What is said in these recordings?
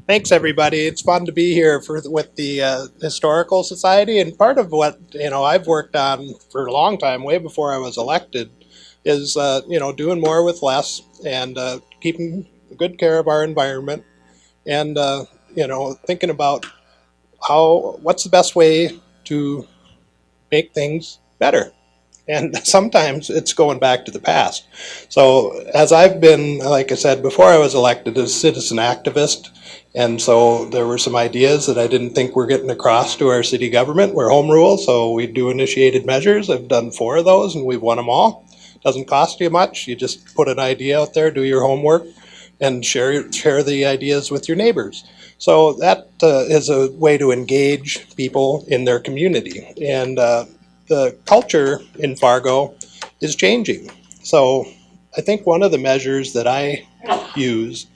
Thanks, everybody. It's fun to be here with the Historical Society. And part of what I've worked on for a long time, way before I was elected, is doing more with less and keeping good care of our environment and thinking about what's the best way to make things better. And sometimes it's going back to the past. So, as I've been, like I said, before I was elected as a citizen activist, and so there were some ideas that I didn't think were getting across to our city government. We're home rule, so we do initiated measures. I've done 4 of those, and we've won them all. Doesn't cost you much. You just put an idea out there, do your homework, and share the ideas with your neighbors. So that is a way to engage people in their community. And the culture in Fargo is changing. So I think one of the measures that I use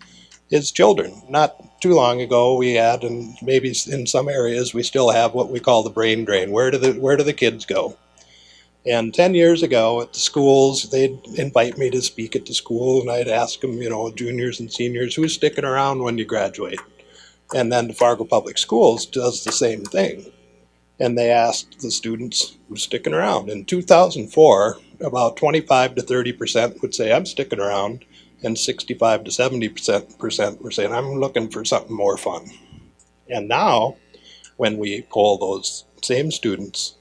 is children. Not too long ago, we had, and maybe in some areas we still have, what we call the brain drain. Where do the kids go? And 10 years ago at the schools, they'd invite me to speak at the school, and I'd ask them, juniors and seniors, who's sticking around when you graduate? And then the Fargo Public Schools does the same thing. And they asked the students who's sticking around. In 2004, about 25 to 30% would say, I'm sticking around, and 65 to 70% were saying, I'm looking for something more fun. And now, when we poll those same students,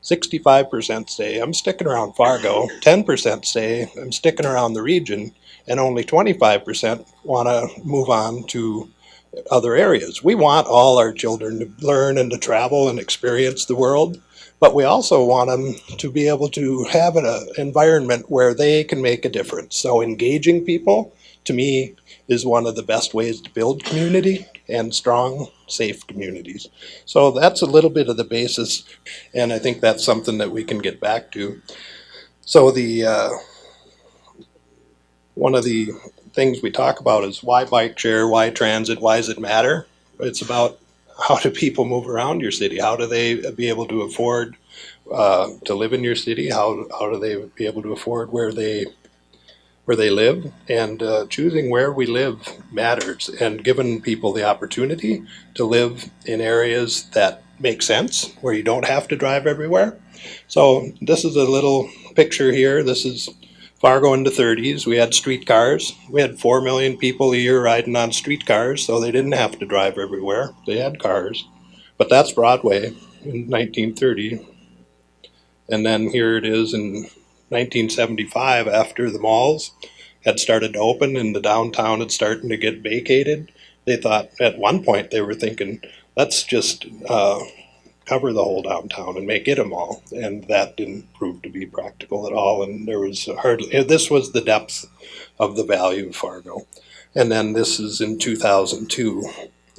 65% say, I'm sticking around Fargo, 10% say, I'm sticking around the region, and only 25% want to move on to other areas. We want all our children to learn and to travel and experience the world, but we also want them to be able to have an environment where they can make a difference. So engaging people, to me, is one of the best ways to build community and strong, safe communities. So that's a little bit of the basis, and I think that's something that we can get back to. So one of the things we talk about is why bike share, why transit, why does it matter? It's about how do people move around your city? How do they be able to afford to live in your city? How do they be able to afford where they live? And choosing where we live matters, and giving people the opportunity to live in areas that make sense, where you don't have to drive everywhere. So this is a little picture here. This is Fargo in the 30s. We had streetcars. We had 4 million people a year riding on streetcars, so they didn't have to drive everywhere. They had cars. But that's Broadway in 1930. And then here it is in 1975, after the malls had started to open and the downtown had started to get vacated. They thought, at one point they were thinking, let's just cover the whole downtown and make it a mall, and that didn't prove to be practical at all. And there was hardly, this was the depth of the value of Fargo. And then this is in 2002,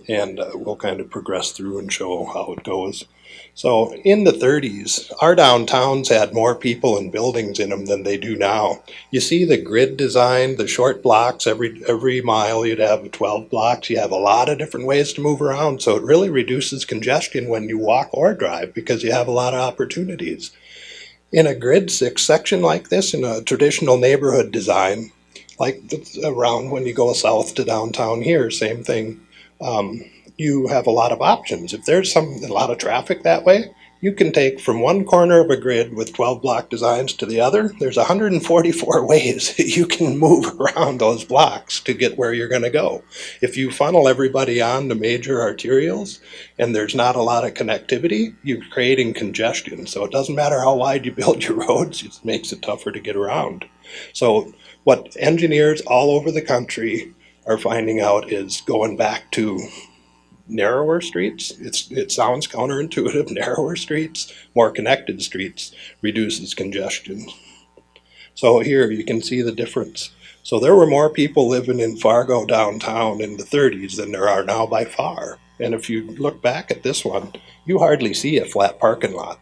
and we'll kind of progress through and show how it goes. So in the 30s, our downtowns had more people and buildings in them than they do now. You see the grid design, the short blocks, every mile you'd have 12 blocks. You have a lot of different ways to move around, so it really reduces congestion when you walk or drive because you have a lot of opportunities. In a grid 6 section like this, in a traditional neighborhood design, like around when you go south to downtown here, same thing. You have a lot of options. If there's a lot of traffic that way, you can take from one corner of a grid with 12 block designs to the other. There's 144 ways that you can move around those blocks to get where you're going to go. If you funnel everybody on to major arterials and there's not a lot of connectivity, you're creating congestion. So it doesn't matter how wide you build your roads, it makes it tougher to get around. So what engineers all over the country are finding out is going back to narrower streets. It sounds counterintuitive. Narrower streets, more connected streets reduces congestion. So here you can see the difference. So there were more people living in Fargo downtown in the 30s than there are now by far. And if you look back at this one, you hardly see a flat parking lot.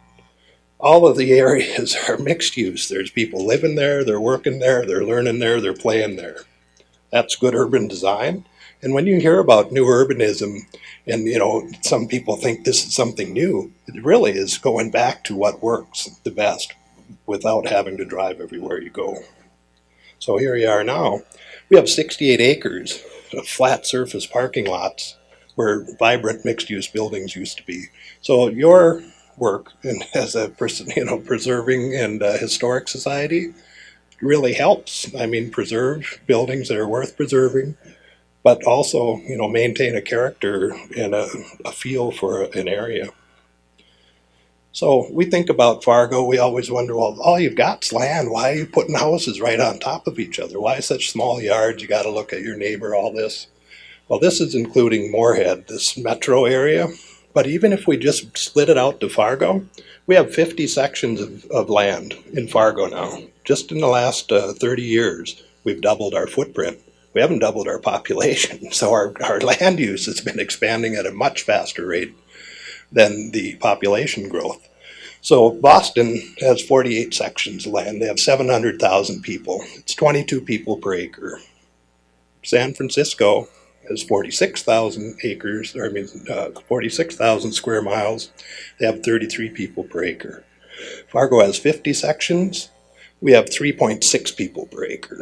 All of the areas are mixed use. There's people living there, they're working there, they're learning there, they're playing there. That's good urban design. And when you hear about new urbanism, and some people think this is something new, it really is going back to what works the best without having to drive everywhere you go. So here you are now. We have 68 acres of flat surface parking lots where vibrant mixed-use buildings used to be. So your work as a person, preserving and historic society really helps. I mean, preserve buildings that are worth preserving, but also, maintain a character and a feel for an area. So we think about Fargo, we always wonder, well, all you've got is land. Why are you putting houses right on top of each other? Why such small yards? You got to look at your neighbor, all this. Well, this is including Moorhead, this metro area. But even if we just split it out to Fargo, we have 50 sections of land in Fargo now. Just in the last 30 years, we've doubled our footprint. We haven't doubled our population. So our land use has been expanding at a much faster rate than the population growth. So Boston has 48 sections of land. They have 700,000 people. It's 22 people per acre. San Francisco has 46,000 acres, 46,000 square miles. They have 33 people per acre. Fargo has 50 sections. We have 3.6 people per acre.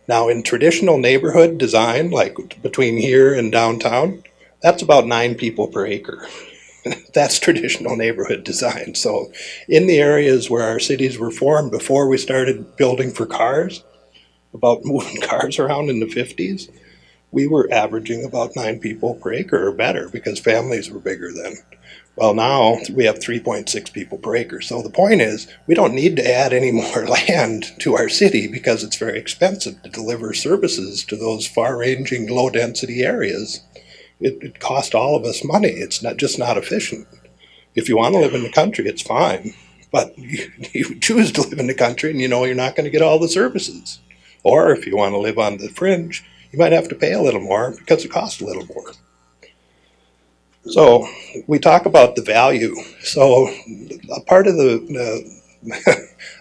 Now, in traditional neighborhood design, like between here and downtown, that's about 9 people per acre. That's traditional neighborhood design. So in the areas where our cities were formed before we started building for cars, about moving cars around in the 50s, we were averaging about 9 people per acre or better because families were bigger then. Well, now we have 3.6 people per acre. So the point is, we don't need to add any more land to our city because it's very expensive to deliver services to those far-ranging, low-density areas. It costs all of us money. It's not efficient. If you want to live in the country, it's fine. But you choose to live in the country and you're not going to get all the services. Or if you want to live on the fringe, you might have to pay a little more because it costs a little more. So we talk about the value. So a part of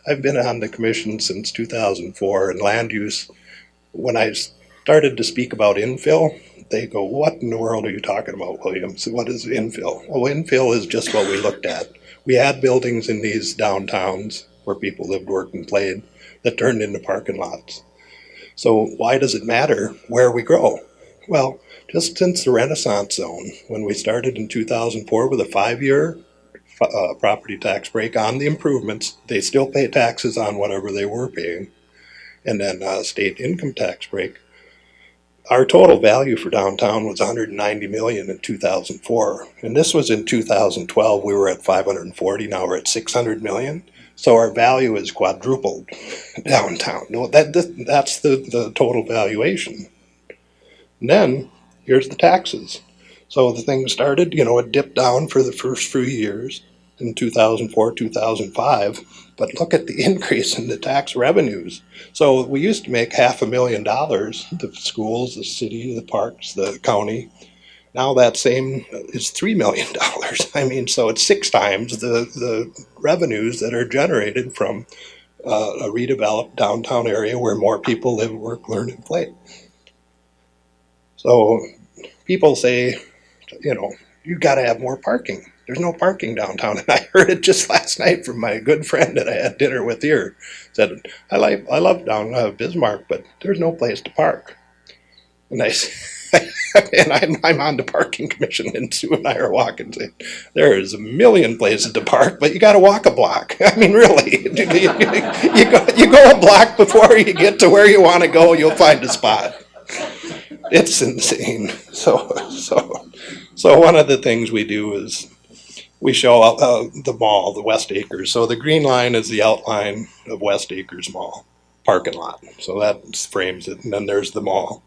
I've been on the commission since 2004, and land use, when I started to speak about infill, they go, what in the world are you talking about, William? So what is infill? Well, infill is just what we looked at. We had buildings in these downtowns where people lived, worked, and played that turned into parking lots. So why does it matter where we grow? Well, just since the Renaissance zone, when we started in 2004 with a 5-year property tax break on the improvements, they still pay taxes on whatever they were paying, and then state income tax break. Our total value for downtown was $190 million in 2004, and this was in 2012. We were at 540. Now we're at $600 million. So our value is quadrupled downtown. That's the total valuation. And then here's the taxes. So the thing started, it dipped down for the first few years in 2004, 2005. But look at the increase in the tax revenues. So we used to make $500,000, the schools, the city, the parks, the county. Now that same is $3 million. I mean, so it's 6 times the revenues that are generated from a redeveloped downtown area where more people live, work, learn, and play. So people say, you got to have more parking. There's no parking downtown. And I heard it just last night from my good friend that I had dinner with here. Said, I love down Bismarck, but there's no place to park. And I'm on the parking commission, and Sue and I are walking. Saying, there is a million places to park, but you got to walk a block. I mean, really, you go a block before you get to where you want to go. You'll find a spot. It's insane. So one of the things we do is we show the mall, the West Acres. So the green line is the outline of West Acres Mall parking lot. So that frames it, and then there's the mall.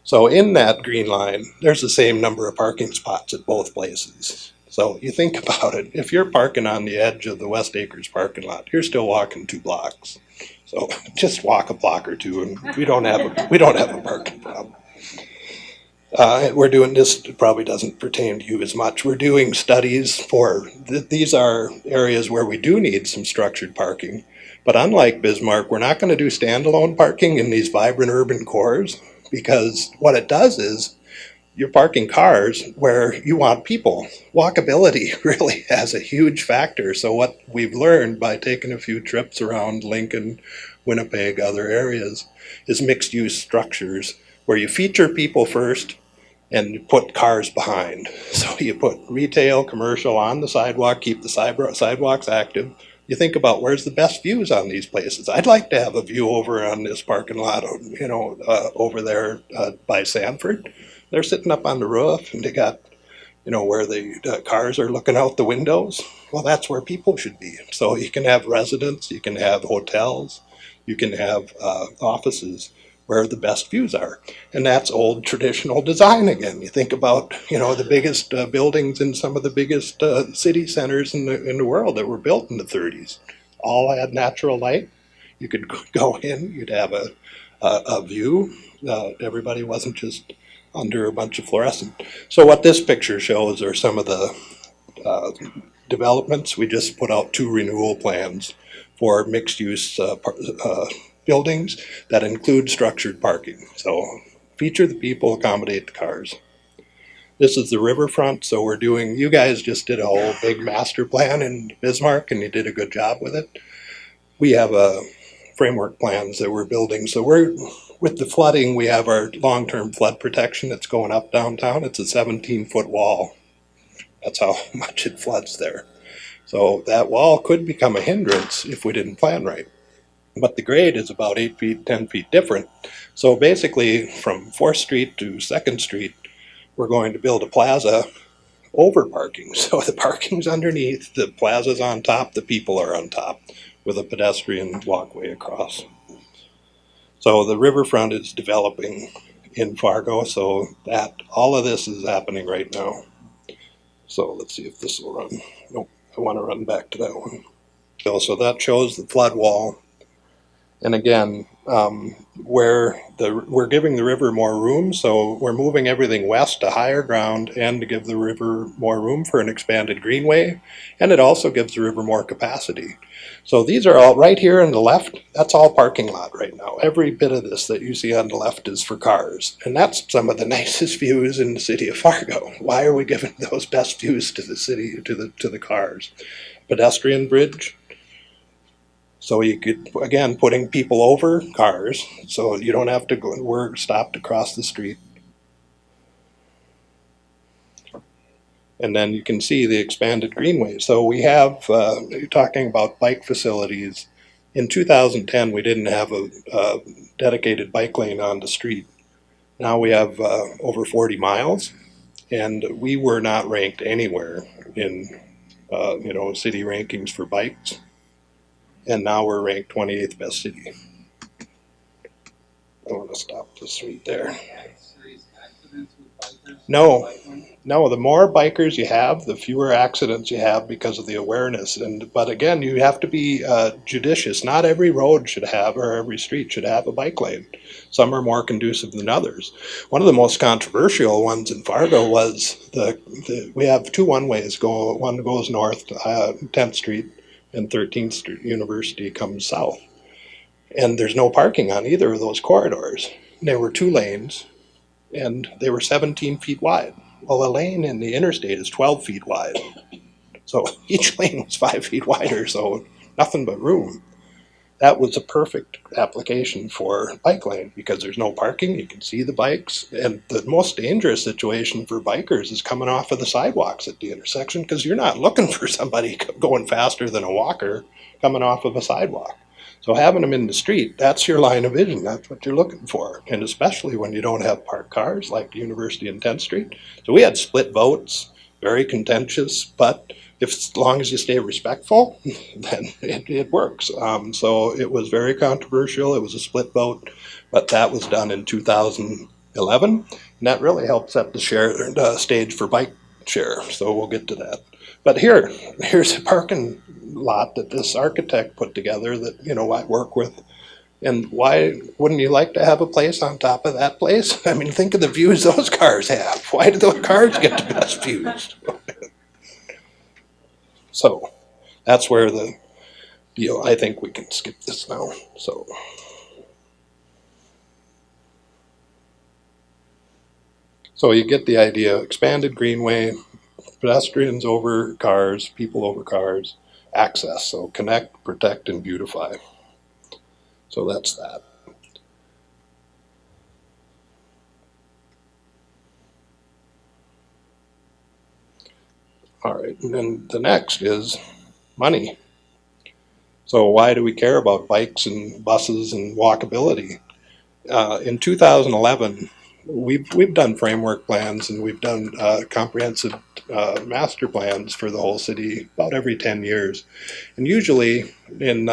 So in that green line, there's the same number of parking spots at both places. So you think about it, if you're parking on the edge of the West Acres parking lot, you're still walking 2 blocks. So just walk a block or two, and we don't have a parking problem. We're doing this, probably doesn't pertain to you as much. We're doing studies for, these are areas where we do need some structured parking. But unlike Bismarck, we're not going to do standalone parking in these vibrant urban cores, because what it does is you're parking cars where you want people. Walkability really has a huge factor. So what we've learned by taking a few trips around Lincoln, Winnipeg, other areas, is mixed use structures where you feature people first, and you put cars behind. So you put retail, commercial on the sidewalk, keep the sidewalks active. You think about where's the best views on these places. I'd like to have a view over on this parking lot, over there by Sanford. They're sitting up on the roof and they got, where the cars are looking out the windows. Well, that's where people should be. So you can have residents, you can have hotels, you can have offices where the best views are. And that's old traditional design again. You think about, the biggest buildings in some of the biggest city centers in the world that were built in the 30s. All had natural light. You could go in, you'd have a view. Everybody wasn't just under a bunch of fluorescent. So what this picture shows are some of the developments. We just put out 2 renewal plans for mixed use buildings that include structured parking. So feature the people, accommodate the cars. This is the riverfront, so you guys just did a whole big master plan in Bismarck and you did a good job with it. We have framework plans that we're building. So with the flooding, we have our long-term flood protection that's going up downtown. It's a 17-foot wall. That's how much it floods there. So that wall could become a hindrance if we didn't plan right. But the grade is about 8 feet, 10 feet different. So basically from 4th Street to 2nd Street, we're going to build a plaza over parking. So the parking's underneath, the plaza's on top, the people are on top with a pedestrian walkway across. So the riverfront is developing in Fargo, so that all of this is happening right now. So let's see if this will run. Nope, I want to run back to that one. So that shows the flood wall. And again, we're giving the river more room, so we're moving everything west to higher ground and to give the river more room for an expanded greenway, and it also gives the river more capacity. So these are all right here on the left, that's all parking lot right now. Every bit of this that you see on the left is for cars, and that's some of the nicest views in the city of Fargo. Why are we giving those best views to the city, to the cars? Pedestrian bridge. So you could, again, putting people over cars, so you don't have to we're stopped across the street. And then you can see the expanded greenway. So we have, you're talking about bike facilities. In 2010, we didn't have a dedicated bike lane on the street. Now we have over 40 miles, and we were not ranked anywhere in, city rankings for bikes. And now we're ranked 28th best city. I want to stop this right there. No, the more bikers you have, the fewer accidents you have because of the awareness. But again, you have to be judicious. Not every road should have, or every street should have a bike lane. Some are more conducive than others. One of the most controversial ones in Fargo was we have 2 one-ways. One goes north to 10th Street, and 13th Street University comes south. And there's no parking on either of those corridors. There were 2 lanes, and they were 17 feet wide. Well, a lane in the interstate is 12 feet wide. So each lane was 5 feet wider, so nothing but room. That was a perfect application for bike lane because there's no parking, you can see the bikes, and the most dangerous situation for bikers is coming off of the sidewalks at the intersection because you're not looking for somebody going faster than a walker coming off of a sidewalk. So having them in the street, that's your line of vision, that's what you're looking for, and especially when you don't have parked cars like University and 10th Street. So we had split votes, very contentious, but as long as you stay respectful, then it works. So it was very controversial. It was a split vote, but that was done in 2011, and that really helped set the stage for bike share. So we'll get to that. But here's a parking lot that this architect put together that I work with. And why wouldn't you like to have a place on top of that place? I mean, think of the views those cars have. Why do those cars get the best views? So that's where I think we can skip this now. So you get the idea, expanded greenway, pedestrians over cars, people over cars, access. So connect, protect, and beautify. So that's that. All right, and then the next is money. So why do we care about bikes and buses and walkability? In 2011, we've done framework plans and we've done comprehensive master plans for the whole city about every 10 years. And usually in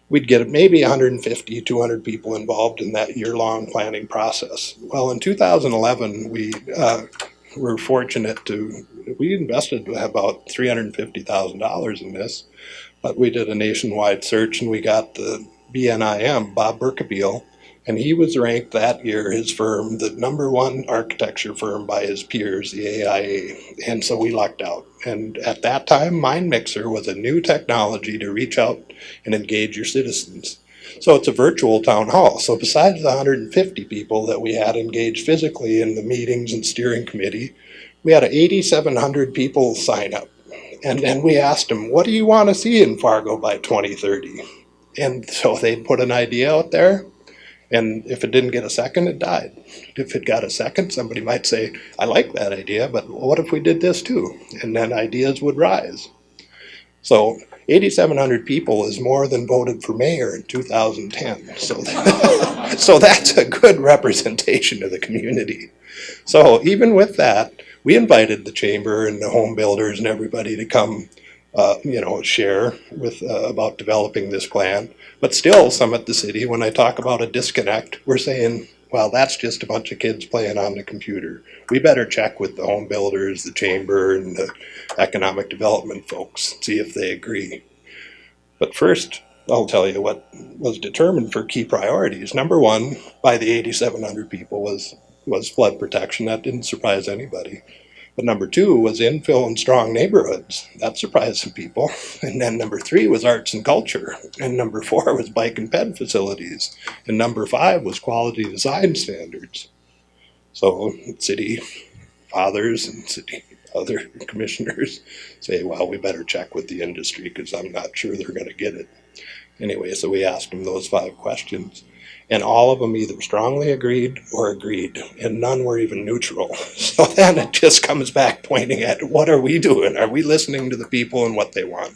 we'd get maybe 150, 200 people involved in that year-long planning process. Well, in 2011, we were fortunate we invested about $350,000 in this, but we did a nationwide search and we got the BNIM, Bob Berkebile, and he was ranked that year, his firm, the #1 architecture firm by his peers, the AIA. And so we lucked out. And at that time, MindMixer was a new technology to reach out and engage your citizens. So it's a virtual town hall. So besides the 150 people that we had engaged physically in the meetings and steering committee, we had 8,700 people sign up. And then we asked them, what do you want to see in Fargo by 2030? And so they'd put an idea out there. And if it didn't get a second, it died. If it got a second, somebody might say, I like that idea, but what if we did this too? And then ideas would rise. So 8,700 people is more than voted for mayor in 2010. So that's a good representation of the community. So even with that, we invited the chamber and the home builders and everybody to come share with about developing this plan. But still, some at the city, when I talk about a disconnect, we're saying, well, that's just a bunch of kids playing on the computer. We better check with the home builders, the chamber, and the economic development folks, see if they agree. But first, I'll tell you what was determined for key priorities. #1 by the 8,700 people was flood protection. That didn't surprise anybody. But #2 was infill and strong neighborhoods. That surprised some people. And then #3 was arts and culture. And #4 was bike and ped facilities. And #5 was quality design standards. So city fathers and city other commissioners say, well, we better check with the industry because I'm not sure they're going to get it. Anyway, so we asked them those 5 questions. And all of them either strongly agreed or agreed, and none were even neutral. So then it just comes back pointing at what are we doing? Are we listening to the people and what they want?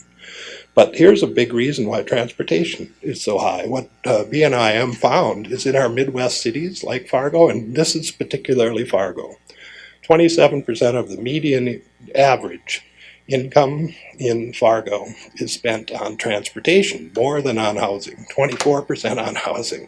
But here's a big reason why transportation is so high. What BNIM found is in our Midwest cities like Fargo, and this is particularly Fargo, 27% of the median average income in Fargo is spent on transportation, more than on housing, 24% on housing.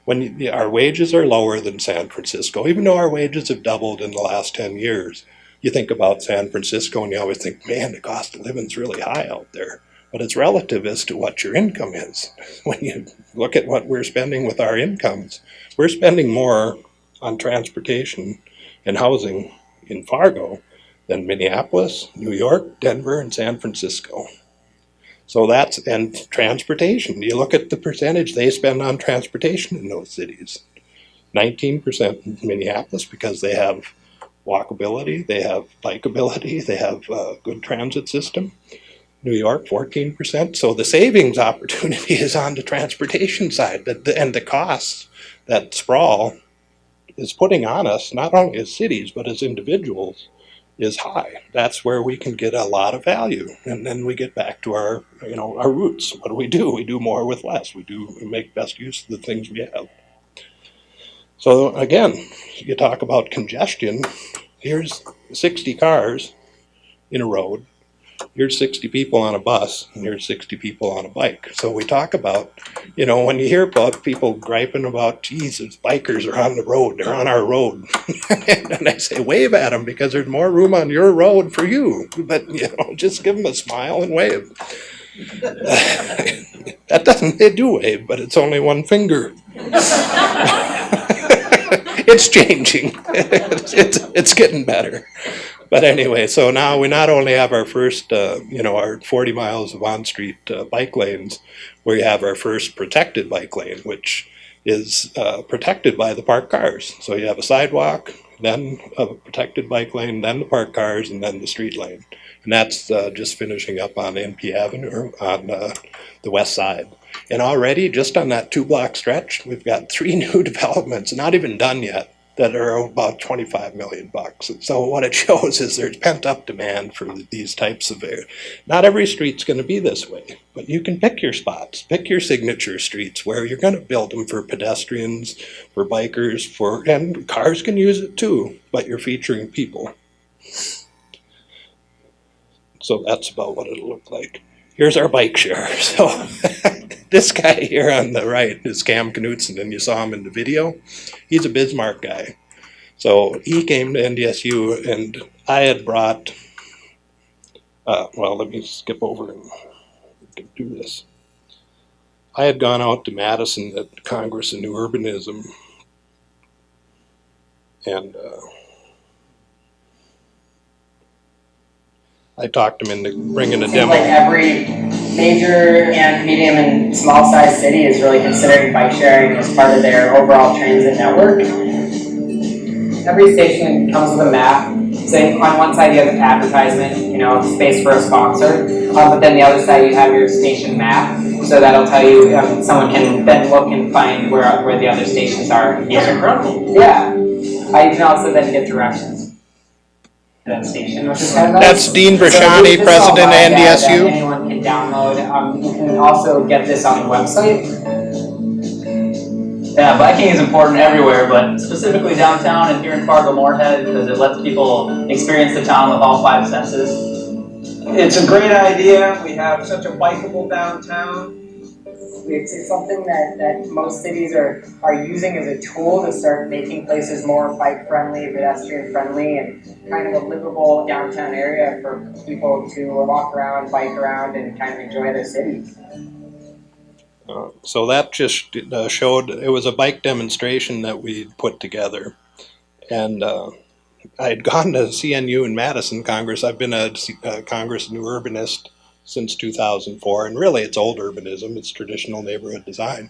When our wages are lower than San Francisco, even though our wages have doubled in the last 10 years, you think about San Francisco and you always think, man, the cost of living is really high out there. But it's relative as to what your income is. When you look at what we're spending with our incomes, we're spending more on transportation and housing in Fargo than Minneapolis, New York, Denver, and San Francisco. So and transportation. You look at the percentage they spend on transportation in those cities. 19% in Minneapolis because they have walkability, they have bikeability, they have a good transit system. New York, 14%. So the savings opportunity is on the transportation side, and the costs that sprawl is putting on us, not only as cities, but as individuals, is high. That's where we can get a lot of value. And then we get back to our roots. What do? We do more with less. We make best use of the things we have. So again, you talk about congestion. Here's 60 cars in a road. Here's 60 people on a bus, and here's 60 people on a bike. So we talk about, when you hear about people griping about, Jesus, bikers are on the road, they're on our road. And I say, wave at them because there's more room on your road for you. But, just give them a smile and wave. They do wave, but it's only one finger. It's changing. It's getting better. But anyway, so now we not only have our first, our 40 miles of on-street bike lanes, we have our first protected bike lane, which is protected by the parked cars. So you have a sidewalk, then a protected bike lane, then the parked cars, and then the street lane. And that's just finishing up on NP Avenue on the west side. And already, just on that 2-block stretch, we've got 3 new developments, not even done yet, that are about 25 million bucks. So what it shows is there's pent up demand for these types of air. Not every street's going to be this way, but you can pick your spots, pick your signature streets where you're going to build them for pedestrians, for bikers, and cars can use it too, but you're featuring people. So that's about what it'll look like. Here's our bike share. So this guy here on the right is Cam Knutson, and you saw him in the video. He's a Bismarck guy. So he came to NDSU, and I had brought, well, let me skip over and do this. I had gone out to Madison at Congress of New Urbanism, and I talked him into bringing a demo. Like every major and medium and small size city is really considering bike sharing as part of their overall transit network. Every station comes with a map. So on one side you have an advertisement, space for a sponsor, but then the other side you have your station map. So that'll tell you, someone can then look and find where the other stations are. That's incredible. Yeah. You can also then get directions. That station, which is kind of nice. That's Dean Brashani, so president of NDSU. That anyone can download. You can also get this on the website. Yeah, biking is important everywhere, but specifically downtown and here in Fargo Moorhead because it lets people experience the town with all 5 senses. It's a great idea. We have such a bikeable downtown. It's something that most cities are using as a tool to start making places more bike friendly, pedestrian friendly, and kind of a livable downtown area for people to walk around, bike around, and kind of enjoy their cities. So that just showed, it was a bike demonstration that we put together. And I had gone to CNU in Madison Congress. I've been a Congress New Urbanist since 2004, and really it's old urbanism, it's traditional neighborhood design.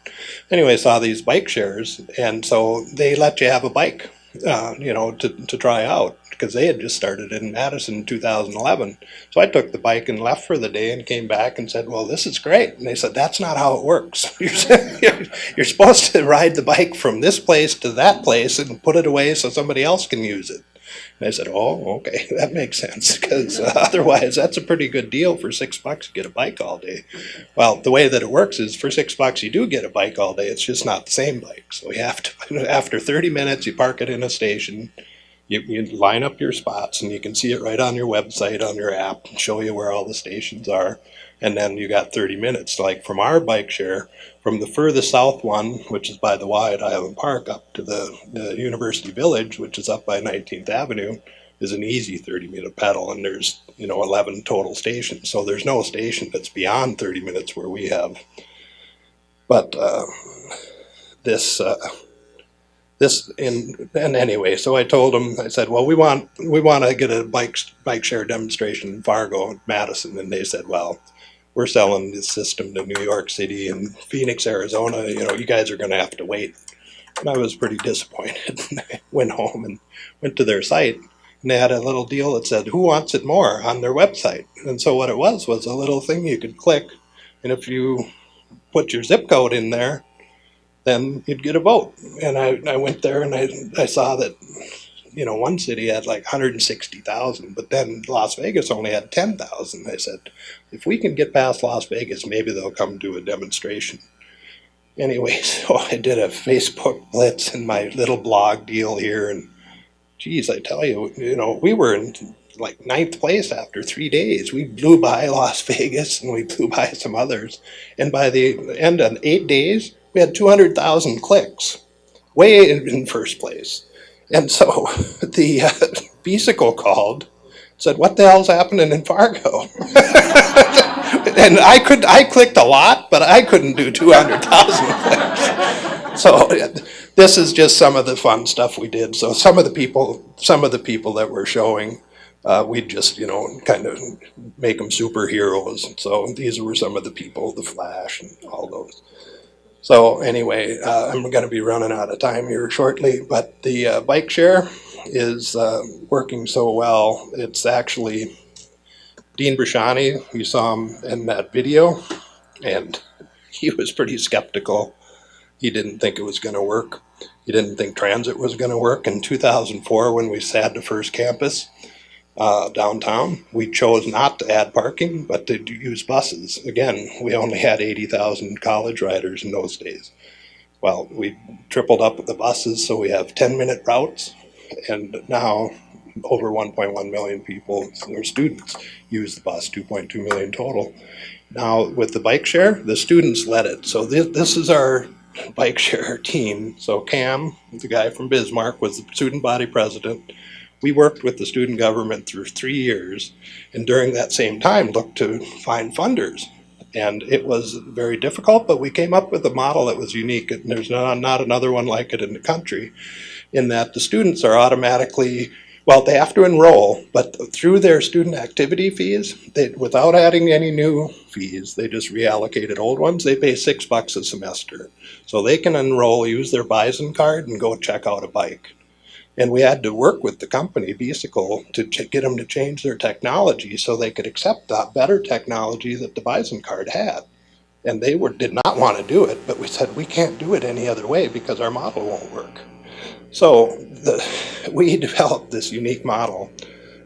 Anyway, I saw these bike shares, and so they let you have a bike, to try out, because they had just started in Madison in 2011. So I took the bike and left for the day and came back and said, well, this is great. And they said, that's not how it works. You're supposed to ride the bike from this place to that place and put it away so somebody else can use it. And I said, oh, okay, that makes sense, because otherwise that's a pretty good deal for $6 to get a bike all day. Well, the way that it works is for $6 you do get a bike all day. It's just not the same bike. So you have to, after 30 minutes, you park it in a station, you line up your spots, and you can see it right on your website, on your app, and show you where all the stations are. And then you got 30 minutes. Like from our bike share, from the furthest south one, which is by the Y at Island Park, up to the University Village, which is up by 19th Avenue, is an easy 30-minute pedal, and there's 11 total stations. So there's no station that's beyond 30 minutes where we have. But and anyway, so I told them, I said, well, we want to get a bike share demonstration in Fargo, Madison, and they said, well, we're selling this system to New York City and Phoenix, Arizona. You guys are going to have to wait. And I was pretty disappointed. I went home and went to their site, and they had a little deal that said, who wants it more, on their website. And so what it was a little thing you could click, and if you put your zip code in there, then you'd get a vote. And I went there and I saw that, one city had like 160,000, but then Las Vegas only had 10,000. I said, if we can get past Las Vegas, maybe they'll come do a demonstration. Anyway, so I did a Facebook blitz and my little blog deal here, and geez, I tell you, we were in like 9th place after 3 days. We blew by Las Vegas and we blew by some others. And by the end of 8 days, we had 200,000 clicks, way in first place. And so the Bicycle called, said, what the hell's happening in Fargo? And I clicked a lot, but I couldn't do 200,000 clicks. So this is just some of the fun stuff we did. So some of the people that were showing, we'd just, kind of make them superheroes. So these were some of the people, the Flash and all those. So anyway, I'm going to be running out of time here shortly, but the bike share is working so well. It's actually Dean Brashani. You saw him in that video, and he was pretty skeptical. He didn't think it was going to work. You didn't think transit was going to work. In 2004, when we had the first campus downtown, we chose not to add parking, but to use buses. Again, we only had 80,000 college riders in those days. Well, we tripled up the buses, so we have 10-minute routes, and now over 1.1 million people, or students, use the bus, 2.2 million total. Now, with the bike share, the students led it. So this is our bike share team. So Cam, the guy from Bismarck, was the student body president. We worked with the student government through 3 years, and during that same time looked to find funders. And it was very difficult, but we came up with a model that was unique, and there's not another one like it in the country, in that the students are automatically, well, they have to enroll, but through their student activity fees, without adding any new fees, they just reallocated old ones. They pay $6 a semester. So they can enroll, use their Bison card, and go check out a bike. And we had to work with the company, Bicycle, to get them to change their technology so they could accept that better technology that the Bison card had. And they did not want to do it, but we said we can't do it any other way because our model won't work. So we developed this unique model.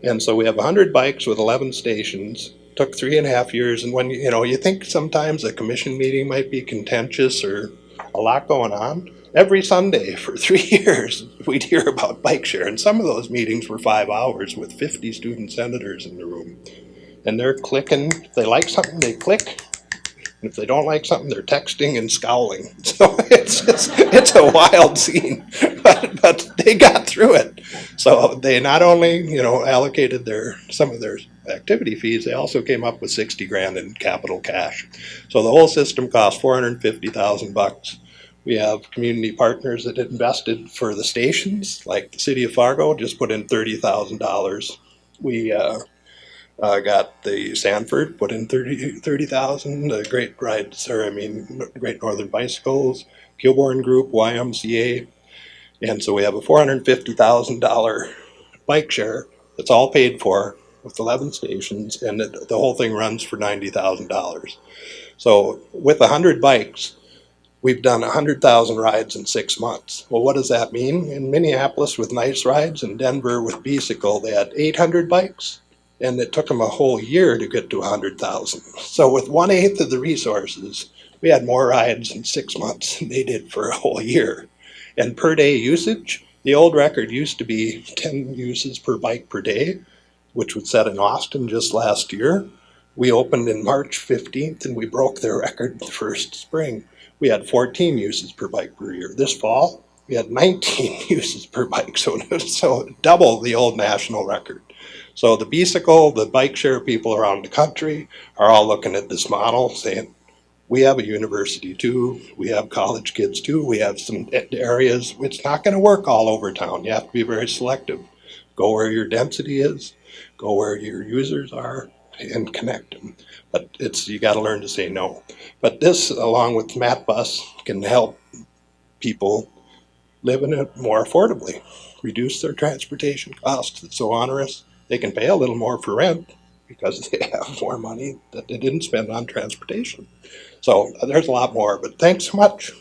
And so we have 100 bikes with 11 stations. Took 3.5 years. And when you think sometimes a commission meeting might be contentious or a lot going on, every Sunday for 3 years we'd hear about bike share. And some of those meetings were 5 hours with 50 student senators in the room. And they're clicking. If they like something, they click. And if they don't like something, they're texting and scowling. So it's a wild scene, but they got through it. So they not only allocated some of their activity fees, they also came up with $60,000 in capital cash. So the whole system cost $450,000. We have community partners that invested for the stations, like the city of Fargo just put in $30,000. We got the Sanford put in 30,000. Great Northern Bicycles, Kilbourne Group, YMCA, and so we have a $450,000 bike share that's all paid for with 11 stations, and the whole thing runs for $90,000. So with 100 bikes, we've done 100,000 rides in 6 months. Well, what does that mean? In Minneapolis with Nice Rides and Denver with Bicycle, they had 800 bikes. And it took them a whole year to get to 100,000. So with 1/8 of the resources, we had more rides in 6 months than they did for a whole year. And per day usage, the old record used to be 10 uses per bike per day, which was set in Austin just last year. We opened in March 15th and we broke their record the first spring. We had 14 uses per bike per year. This fall, we had 19 uses per bike, so double the old national record. So the Bicycle, the bike share people around the country are all looking at this model saying, we have a university too, we have college kids too, we have some areas, it's not going to work all over town. You have to be very selective. Go where your density is, go where your users are, and connect them. But you got to learn to say no. But this, along with MatBus, can help people live in it more affordably, reduce their transportation costs. It's so onerous. They can pay a little more for rent because they have more money that they didn't spend on transportation. So there's a lot more, but thanks so much.